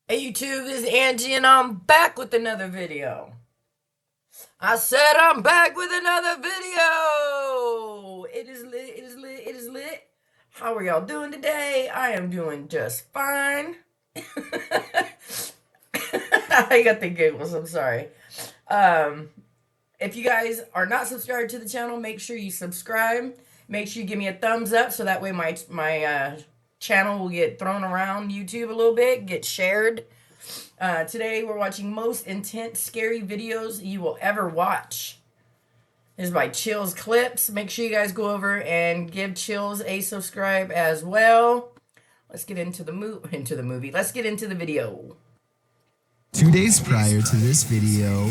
Hey YouTube, this is Angie and I'm back with another video. I said I'm back with another video. It is lit, it is lit, it is lit. How are y'all doing today? I am doing just fine. I got the giggles, I'm sorry. If you guys are not subscribed to the channel, make sure you subscribe. Make sure you give me a thumbs up so that way my channel will get thrown around YouTube a little bit, get shared. Today we're watching most intense scary videos you will ever watch. This is by Chills Clips. Make sure you guys go over and give Chills a subscribe as well. Let's get into the movie. Let's get into the video. 2 days prior to this video,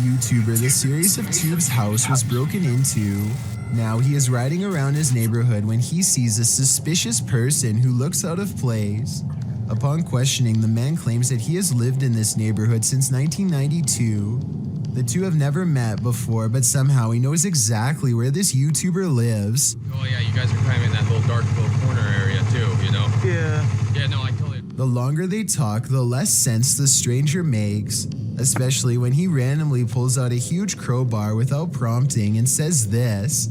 YouTuber The Series of Tubes' house was broken into. Now he is riding around his neighborhood when he sees a suspicious person who looks out of place. Upon questioning, the man claims that he has lived in this neighborhood since 1992. The two have never met before, but somehow he knows exactly where this YouTuber lives. Oh yeah, you guys are kind of in that little dark little corner area too, you know? Yeah. Yeah, no, I totally... The longer they talk, the less sense the stranger makes, especially when he randomly pulls out a huge crowbar without prompting and says this.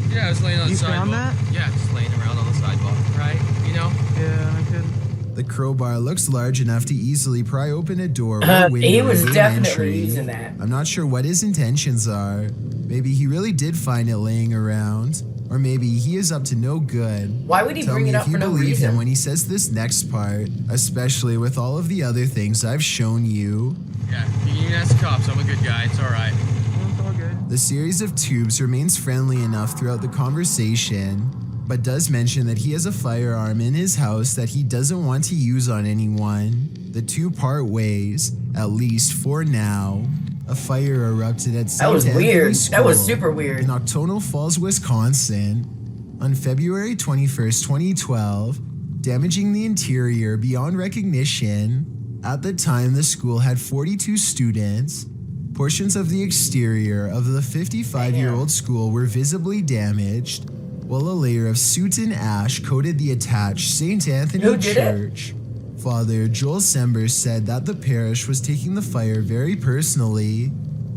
Yeah, I was laying on the sidewalk. You found that? Yeah, just laying around on the sidewalk, right? You know? Yeah, I could. The crowbar looks large enough to easily pry open a door or window. He was and gain definitely entry. using that. I'm not sure what his intentions are. Maybe he really did find it laying around. Or maybe he is up to no good. Why would he Tell bring me it up if you for no believe reason? him when he says this next part, especially with all of the other things I've shown you. Yeah, you can even ask the cops. I'm a good guy. It's all right. It's all good. The series of tubes remains friendly enough throughout the conversation, but does mention that he has a firearm in his house that he doesn't want to use on anyone. The two part ways, at least for now. A fire erupted at St. That was Anthony weird. School That was super weird. in Octono Falls, Wisconsin, on February 21st, 2012, damaging the interior beyond recognition. At the time, the school had 42 students. Portions of the exterior of the 55-year-old school were visibly damaged, while a layer of soot and ash coated the attached St. Anthony Who did Church. Father Joel Sember said that the parish was taking the fire very personally.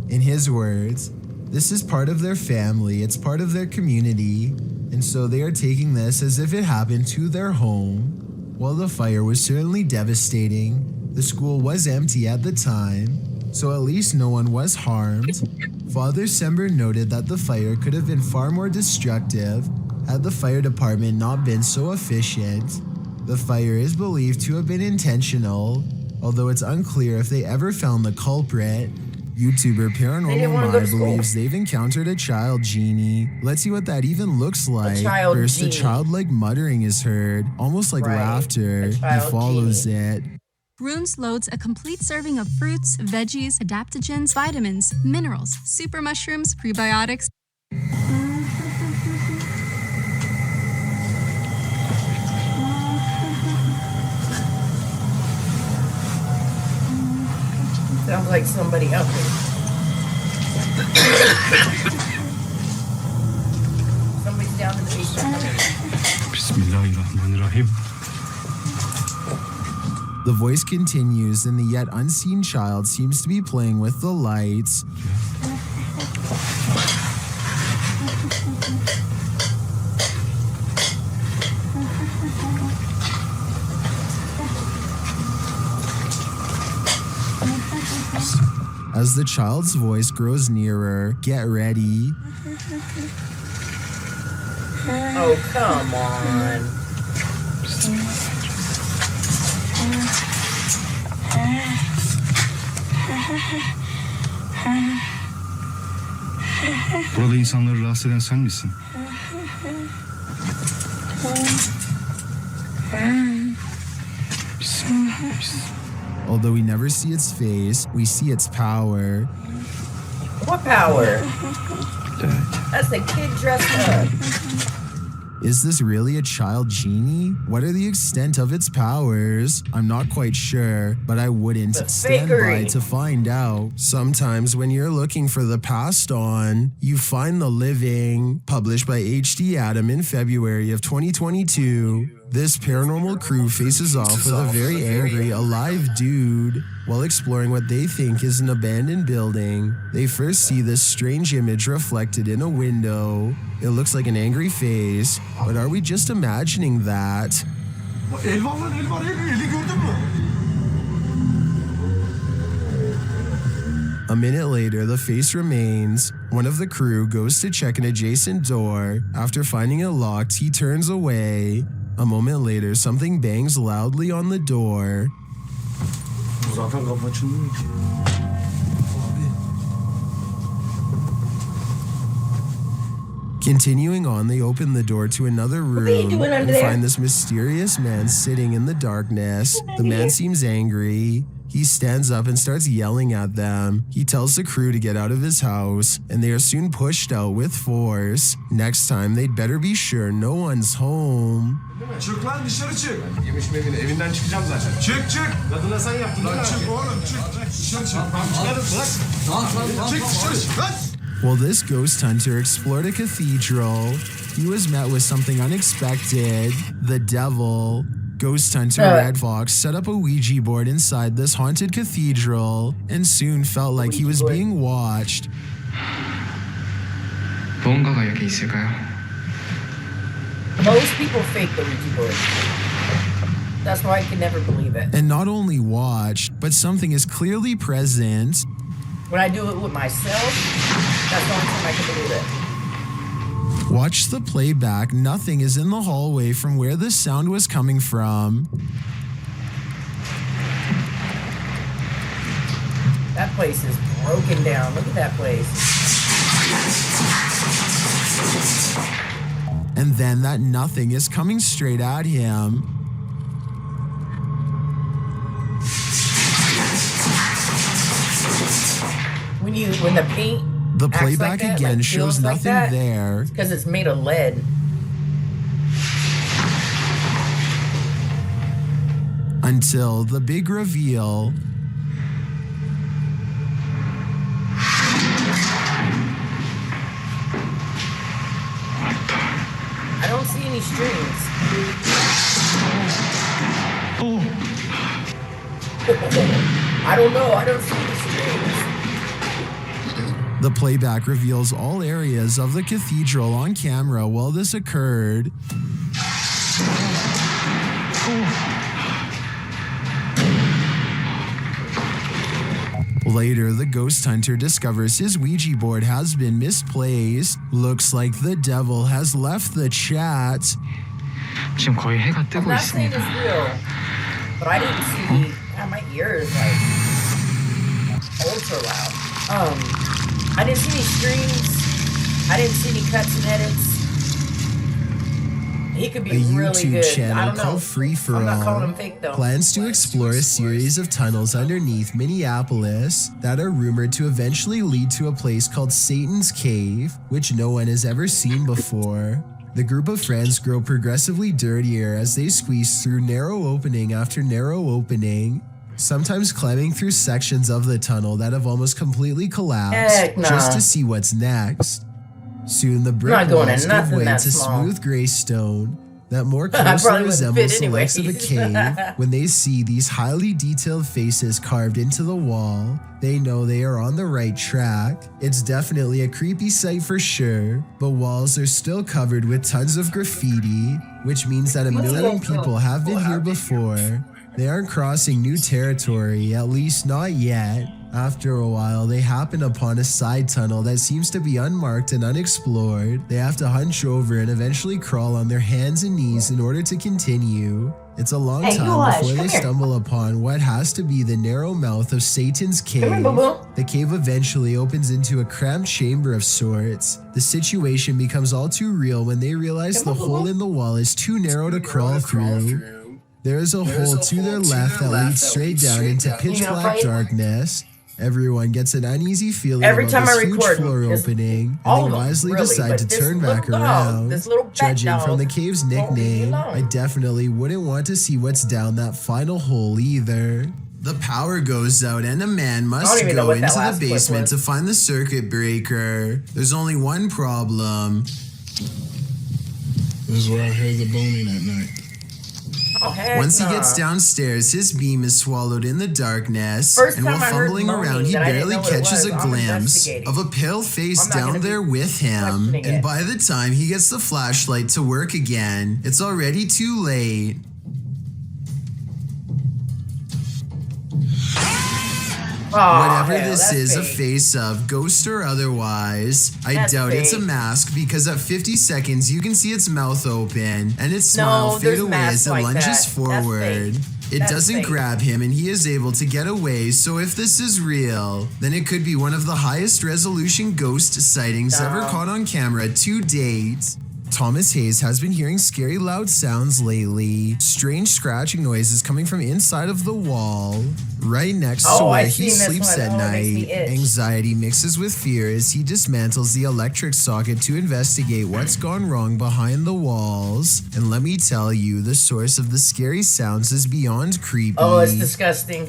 In his words, this is part of their family, it's part of their community, and so they are taking this as if it happened to their home. While the fire was certainly devastating, the school was empty at the time, so at least no one was harmed. Father Sember noted that the fire could have been far more destructive had the fire department not been so efficient. The fire is believed to have been intentional, although it's unclear if they ever found the culprit. YouTuber Paranormal Mar believes they've encountered a child genie. Let's see what that even looks like. First, a childlike muttering is heard, almost like laughter. He follows it. Runes loads a complete serving of fruits, veggies, adaptogens, vitamins, minerals, super mushrooms, prebiotics. Sounds like somebody out there. Somebody's down in the basement. Bismillahirrahmanirrahim. The voice continues, and the yet unseen child seems to be playing with the lights. As the child's voice grows nearer, get ready. Oh, come on. Burada insanları rahatsız eden sen misin? Although we never see its face, we see its power. What power? That's the kid dressed up. Is this really a child genie? What are the extent of its powers? I'm not quite sure, but I wouldn't stand by to find out. Sometimes when you're looking for the past on, you find the living. Published by HD Adam in February of 2022. This paranormal crew faces off with a very angry, alive dude. While exploring what they think is an abandoned building, they first see this strange image reflected in a window. It looks like an angry face, but are we just imagining that? A minute later, the face remains. One of the crew goes to check an adjacent door. After finding it locked, he turns away. A moment later, something bangs loudly on the door. Continuing on, they open the door to another room and find this mysterious man sitting in the darkness. The man seems angry. He stands up and starts yelling at them. He tells the crew to get out of his house, and they are soon pushed out with force. Next time, they'd better be sure no one's home. Çık lan dışarı çık. Yemiş evini evinden çıkacağım zaten. Çık çık. Kadına sen yaptın. Lan çık oğlum çık. Dışarı çık. Tamam çıkarım bırak. Tamam. Çık dışarı çık. Lan. While this ghost hunter explored a cathedral, he was met with something unexpected: the devil. Ghost hunter Red Fox set up a Ouija board inside this haunted cathedral and soon felt like he was being watched. 뭔가가 여기 있을까요? Most people fake the Ouija board. That's why I can never believe it. And not only watched, but something is clearly present. When I do it with myself, that's the only time I can believe it. Watch the playback. Nothing is in the hallway from where the sound was coming from. That place is broken down. Look at that place. And then that nothing is coming straight at him. When the paint The playback like that, again like shows nothing like there. Because it's made of lead. Until the big reveal. I don't see any strings. I don't know. I don't see any strings. The playback reveals all areas of the cathedral on camera while this occurred. Later, the ghost hunter discovers his Ouija board has been misplaced. Looks like the devil has left the chat. 지금 거의 해가 I'm 뜨고 not saying 있습니다. it's real, but I didn't see. My ear is like ultra loud. I didn't see any strings. I didn't see any cuts and edits. He could be A really YouTube good. I channel don't know. called Free For I'm not calling All him fake though. plans to explore a series of tunnels underneath Minneapolis that are rumored to eventually lead to a place called Satan's Cave, which no one has ever seen before. The group of friends grow progressively dirtier as they squeeze through narrow opening after narrow opening, sometimes climbing through sections of the tunnel that have almost completely collapsed Heck nah. just to see what's next. Soon the brick not going walls in give nothing way that to small. smooth gray stone that more probably closely wouldn't resembles fit the likes of a anyways. cave. When they see these highly detailed faces carved into the wall, they know they are on the right track. It's definitely a creepy sight for sure, but walls are still covered with tons of graffiti, which means that a million people have been here before. They aren't crossing new territory, at least not yet. After a while, they happen upon a side tunnel that seems to be unmarked and unexplored. They have to hunch over and eventually crawl on their hands and knees in order to continue. It's a long time before they stumble upon what has to be the narrow mouth of Satan's cave. The cave eventually opens into a cramped chamber of sorts. The situation becomes all too real when they realize the hole in the wall is too narrow to crawl through. There is a hole to their left that leads straight down into pitch black darkness. Everyone gets an uneasy feeling Every about time this I huge record, floor it's opening, all and of they them, wisely really, decide but to this turn back little dog, around. this little pet Judging from the dog cave's won't leave me nickname, alone. I definitely wouldn't want to see what's down that final hole either. The power goes out and a man must even know go what that into the last clip basement was. to find the circuit breaker. There's only one problem. This is where I heard the boning at night. Oh, heck Once he nah. gets downstairs, his beam is swallowed in the darkness, First and while time I heard fumbling moaning around, he that I didn't barely know what it catches was. a I'm glimpse investigating. of a pale face I'm not gonna down be there with him. questioning And it. by the time he gets the flashlight to work again, it's already too late. Oh, Whatever hell, this that's is, a fake. face of, ghost or otherwise, I That's doubt it's a fake. mask because at 50 seconds you can see its mouth open and its smile fade there's away masks as it like lunges that. That's forward. fake. It That's doesn't fake. grab him and he is able to get away, so if this is real, then it could be one of the highest resolution ghost sightings ever No. caught on camera to date. Thomas Hayes has been hearing scary loud sounds lately. Strange scratching noises coming from inside of the wall, right next to Oh, where I've he seen this sleeps one. at Oh, it makes night. me itch. Anxiety mixes with fear as he dismantles the electric socket to investigate what's gone wrong behind the walls. And let me tell you, the source of the scary sounds is beyond creepy. Oh, it's disgusting.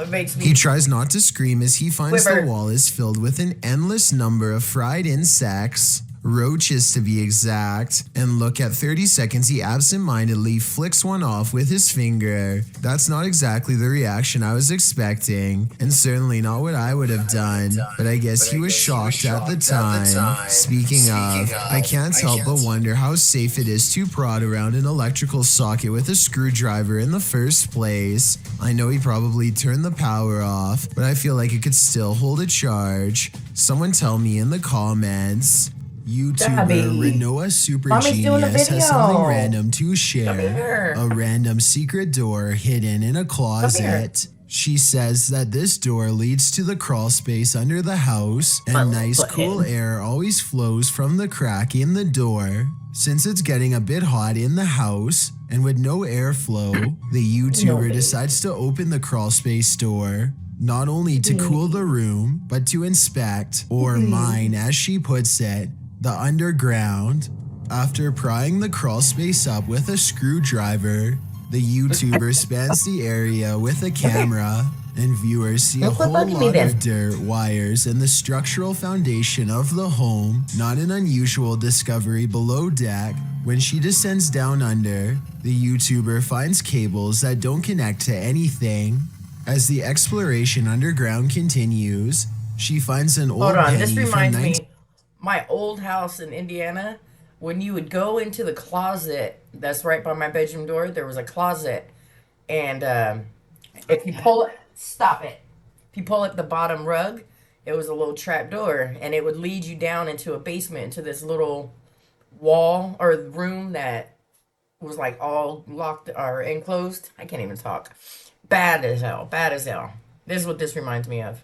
It makes me. He tries not to scream as he finds Quiver. the wall is filled with an endless number of fried insects, roaches to be exact, and look, at 30 seconds he absentmindedly flicks one off with his finger. That's not exactly the reaction I was expecting, and certainly not what I would have done, but I guess he was shocked at the time. Speaking of, I can't help but wonder how safe it is to prod around an electrical socket with a screwdriver in the first place. I know he probably turned the power off, but I feel like it could still hold a charge. Someone tell me in the comments. YouTuber Gabby. Renoa Super Mommy's doing a Genius has video. something random to Come share. here. A random secret door hidden in a closet. She says that this door leads to the crawl space under the house, and nice cool air always flows from the crack in the door. Since it's getting a bit hot in the house, and with no airflow, the YouTuber decides to open the crawl space door. Not only to cool the room, but to inspect, or mine as she puts it, the underground. After prying the crawl space up with a screwdriver, the YouTuber spans the area with a camera, and viewers see a whole lot of dirt, wires, and the structural foundation of the home. Not an unusual discovery below deck. When she descends down under, the YouTuber finds cables that don't connect to anything. As the exploration underground continues, she finds an old Hold on, penny this from reminds 19... me. My old house in Indiana, when you would go into the closet that's right by my bedroom door, there was a closet. And if you pull it, stop it. If you pull at the bottom rug, it was a little trap door. And it would lead you down into a basement, into this little wall or room that was like all locked or enclosed. I can't even talk. Bad as hell. Bad as hell. This is what this reminds me of.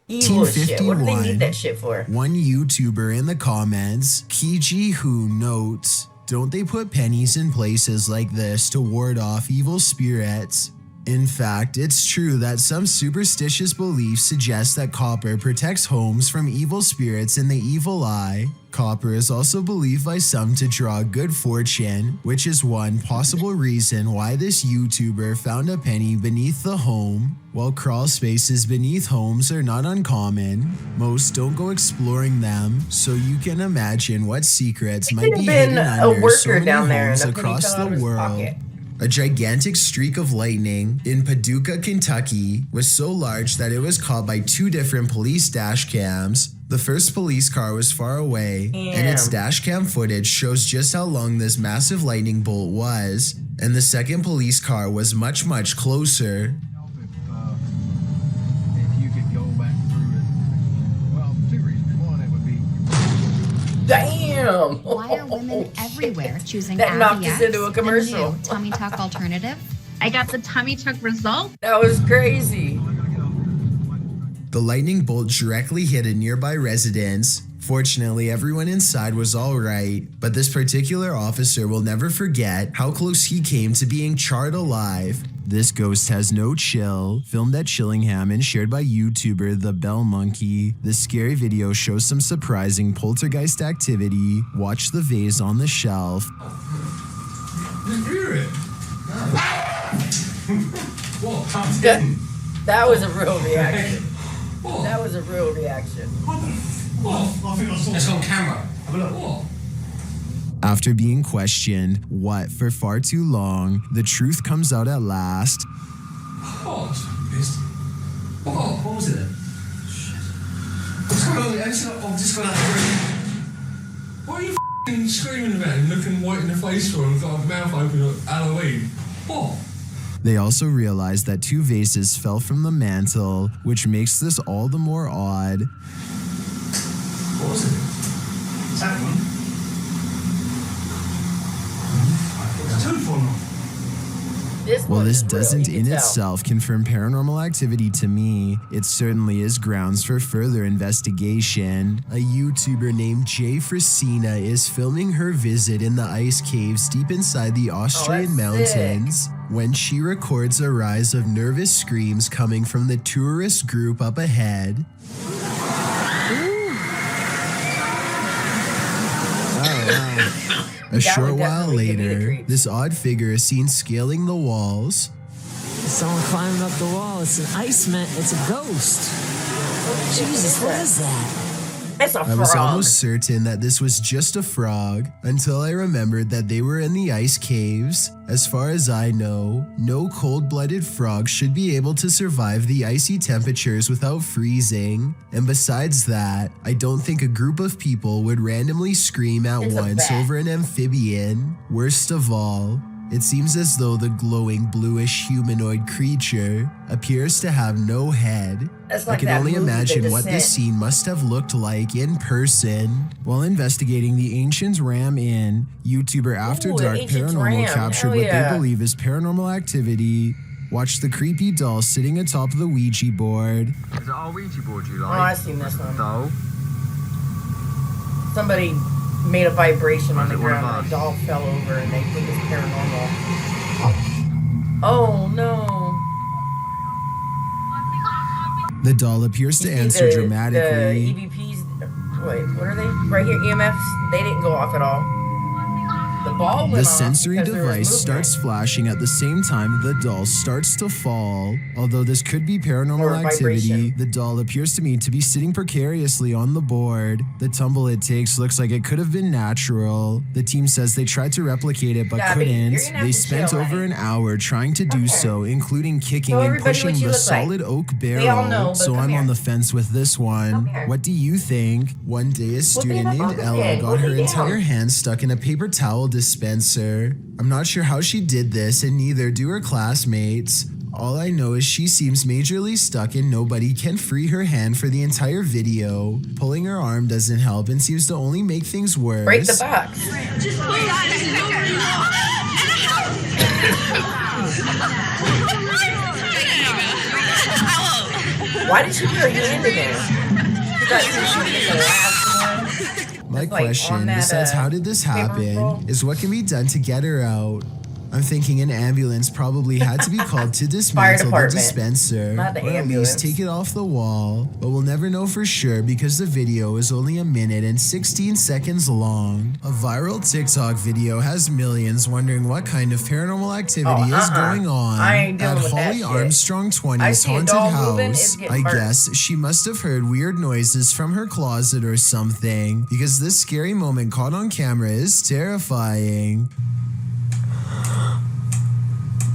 Evil as shit. What do they need that shit for? One YouTuber in the comments, Kiji Who, notes, don't they put pennies in places like this to ward off evil spirits? In fact, it's true that some superstitious beliefs suggest that copper protects homes from evil spirits and the evil eye. Copper is also believed by some to draw good fortune, which is one possible reason why this YouTuber found a penny beneath the home. While crawl spaces beneath homes are not uncommon, most don't go exploring them, so you can imagine what secrets might be hidden under so many homes across the world. A gigantic streak of lightning in Paducah, Kentucky was so large that it was caught by 2 different police dash cams. The first police car was far away, and its dash cam footage shows just how long this massive lightning bolt was, and the second police car was much, much closer. If you could go back through it. Well, 2 reasons. One, it would be. Damn! Why are women everywhere choosing That knocked us IVF, into a commercial. the new tummy tuck alternative? I got the tummy tuck result. That was crazy. The lightning bolt directly hit a nearby residence. Fortunately, everyone inside was all right, but this particular officer will never forget how close he came to being charred alive. This ghost has no chill, filmed at Chillingham and shared by YouTuber The Bell Monkey. This scary video shows some surprising poltergeist activity. Watch the vase on the shelf. Didn't hear it. Whoa, calm That, down. that was a real reaction. That was a real reaction. Whoa, I think I saw. It's on camera. Have a look. Whoa. After being questioned for far too long, the truth comes out at last. What was it then? Shit. What's going on? I've just got out of What are you f***ing screaming about and looking white in the face for and got a mouth open at Halloween? What? They also realized that 2 vases fell from the mantle, which makes this all the more odd. What was it? Is that one? It's 2 for now. While this is real, doesn't you in can tell. itself confirm paranormal activity to me, it certainly is grounds for further investigation. A YouTuber named Jay Frasina is filming her visit in the ice caves deep inside the Austrian that's mountains when she records a rise of nervous screams coming from the tourist group up ahead. A short while later, this odd figure is seen scaling the walls. Someone climbing up the wall. It's an Iceman. It's a ghost. Jesus, what is that? It's a frog. I was almost certain that this was just a frog until I remembered that they were in the ice caves. As far as I know, no cold-blooded frog should be able to survive the icy temperatures without freezing. And besides that, I don't think a group of people would randomly scream at once over an amphibian. Worst of all, it seems as though the glowing bluish humanoid creature appears to have no head. I can only imagine what this scene must have looked like in person. While investigating the Ancients Ram Inn, YouTuber After Dark Paranormal captured what they believe is paranormal activity. Watch the creepy doll sitting atop the Ouija board. Is it our Ouija board you like? Oh, I've seen this one. Doll? Somebody made a vibration on the ground and a doll fell over and they think it's paranormal. Oh no. The doll appears to answer dramatically. The EVPs, wait, what are they? Right here, EMFs, they didn't go off at all. The ball went The off sensory because there was device movement. starts flashing at the same time the doll starts to fall. Although this could be paranormal Or activity, vibration. the doll appears to me to be sitting precariously on the board. The tumble it takes looks like it could have been natural. The team says they tried to replicate it but Gabby, you're couldn't. gonna have They to spent chill, over eh? an hour trying to do so, including kicking Show and everybody pushing what you the look like. solid oak They all know, barrel. but So come I'm here. on the fence with this one. here. What do you think? One day a student up on named the Ella bed. got Put her me down. entire hand stuck in a paper towel dispenser. I'm not sure how she did this, and neither do her classmates. All I know is she seems majorly stuck and nobody can free her hand for the entire video. Pulling her arm doesn't help and seems to only make things worse. Break the box. Just pull out as you Why did she put her hand in there? She thought she was shooting the last one. My It's like question, on that, besides how did this paper roll. happen, is what can be done to get her out. I'm thinking an ambulance probably had to be called to dismantle the department. dispenser, Not the or at ambulance. least take it off the wall, but we'll never know for sure because the video is only 1 minute and 16 seconds long. A viral TikTok video has millions wondering what kind of paranormal activity is going on I ain't dealing at with that Holly shit. Armstrong I 20's see a haunted doll moving, house. it's getting I burnt. guess she must have heard weird noises from her closet or something, because this scary moment caught on camera is terrifying.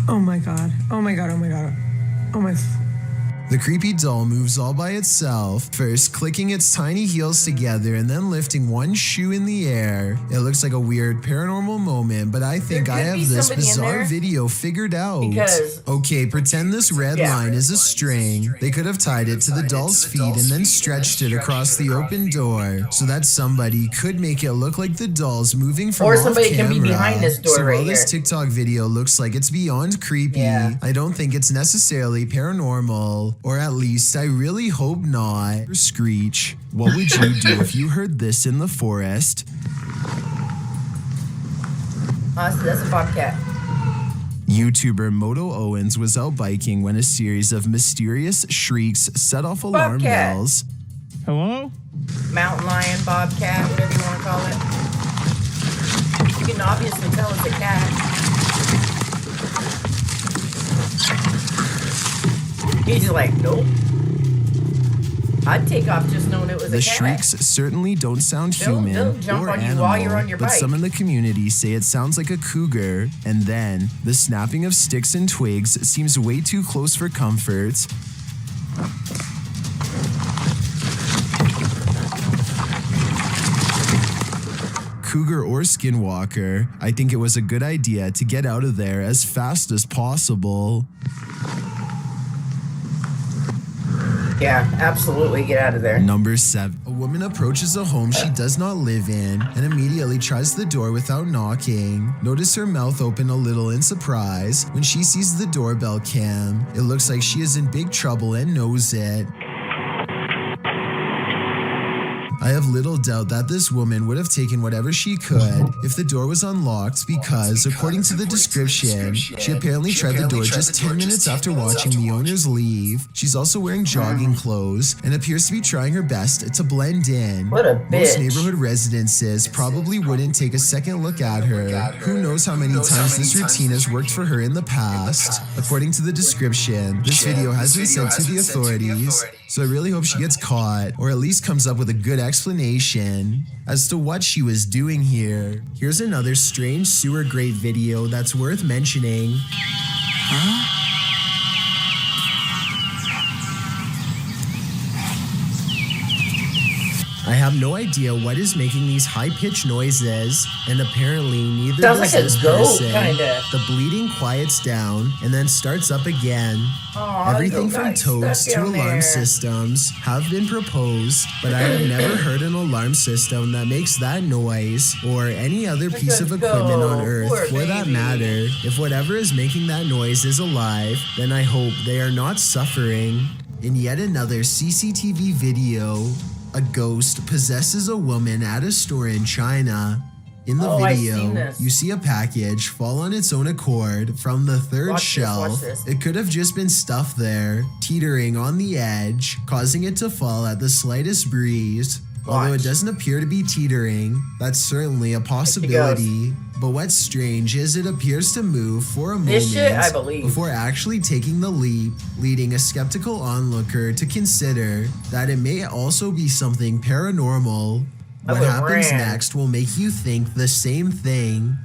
Oh my god. Oh my god. Oh my god. Oh my. The creepy doll moves all by itself, first clicking its tiny heels together and then lifting one shoe in the air. It looks like a weird paranormal moment, but I think I could be have this somebody in bizarre there video figured out. because- Okay, pretend this red Yeah. line is a string. They could have tied it to the doll's feet and then stretched it across the open door so that somebody could make it look like the doll's moving from Or off somebody can be camera. behind this door So right while this here. TikTok video looks like it's beyond creepy, Yeah. I don't think it's necessarily paranormal, or at least I really hope not. Screech, what would you do if you heard this in the forest? Honestly, that's a bobcat. YouTuber Moto Owens was out biking when a series of mysterious shrieks set off alarm Bobcat. bells. Hello? Mountain lion, bobcat, whatever you want to call it. You can obviously tell it's a cat. He's just like, nope. I'd take off just knowing it was The a cat. shrieks certainly don't sound They'll human jump or on you animal, while you're on your but bike. some in the community say it sounds like a cougar, and then the snapping of sticks and twigs seems way too close for comfort. Cougar or skinwalker, I think it was a good idea to get out of there as fast as possible. Yeah, absolutely get out of there. Number 7. A woman approaches a home she does not live in and immediately tries the door without knocking. Notice her mouth open a little in surprise when she sees the doorbell cam. It looks like she is in big trouble and knows it. I have little doubt that this woman would have taken whatever she could if the door was unlocked because, according to the description, she apparently tried the door just 10 minutes after watching the owners leave. She's also wearing jogging clothes and appears to be trying her best to blend in. What a bitch. Most neighborhood residences probably wouldn't take a second look at her. Who knows how many times this routine has worked for her in the past. According to the description, this video has been sent to the authorities, so I really hope she gets caught or at least comes up with a good explanation as to what she was doing here. Here's another strange sewer grate video that's worth mentioning. I have no idea what is making these high-pitched noises, and apparently neither Sounds does like a this goat, person. kinda. The bleeding quiets down and then starts up again. Aw, Everything the from goat toads got to stuck down alarm there. systems have been proposed, but I have never heard an alarm system that makes that noise or any other piece of Let's equipment go. on Earth Poor for that baby. matter. If whatever is making that noise is alive, then I hope they are not suffering. In yet another CCTV video, a ghost possesses a woman at a store in China. In the I've seen video, this. you see a package fall on its own accord from the third Watch shelf. this. It could have just been stuff there, teetering on the edge, causing it to fall at the slightest breeze. Although it Watch. doesn't appear to be teetering, that's certainly a possibility. But what's strange is it appears to move for a This moment shit, I believe. before actually taking the leap, leading a skeptical onlooker to consider that it may also be something paranormal. I What would've happens ran. next will make you think the same thing.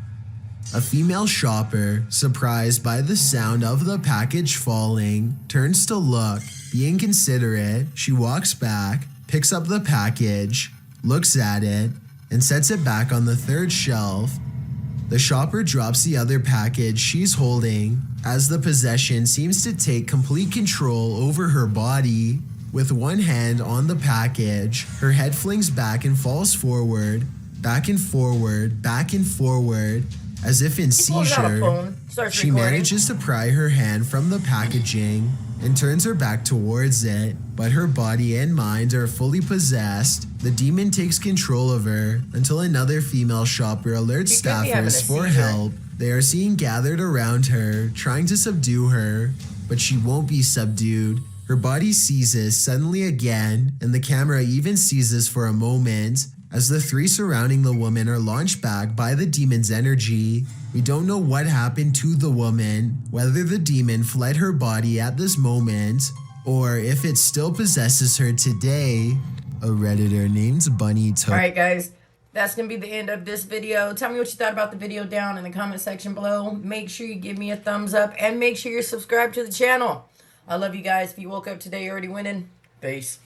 A female shopper, surprised by the sound of the package falling, turns to look. Being considerate, she walks back, picks up the package, looks at it, and sets it back on the third shelf. The shopper drops the other package she's holding as the possession seems to take complete control over her body. With one hand on the package, her head flings back and falls forward, back and forward, back and forward, as if in She pulls out a seizure. phone, starts She recording. manages to pry her hand from the packaging and turns her back towards it, but her body and mind are fully possessed. The demon takes control of her until another female shopper alerts She could be having a staffers for seizure. help. They are seen gathered around her, trying to subdue her, but she won't be subdued. Her body seizes suddenly again, and the camera even seizes for a moment as the three surrounding the woman are launched back by the demon's energy. We don't know what happened to the woman, whether the demon fled her body at this moment, or if it still possesses her today. A Redditor named Bunny took. Alright guys, that's going to be the end of this video. Tell me what you thought about the video down in the comment section below. Make sure you give me a thumbs up and make sure you're subscribed to the channel. I love you guys. If you woke up today, you're already winning. Peace.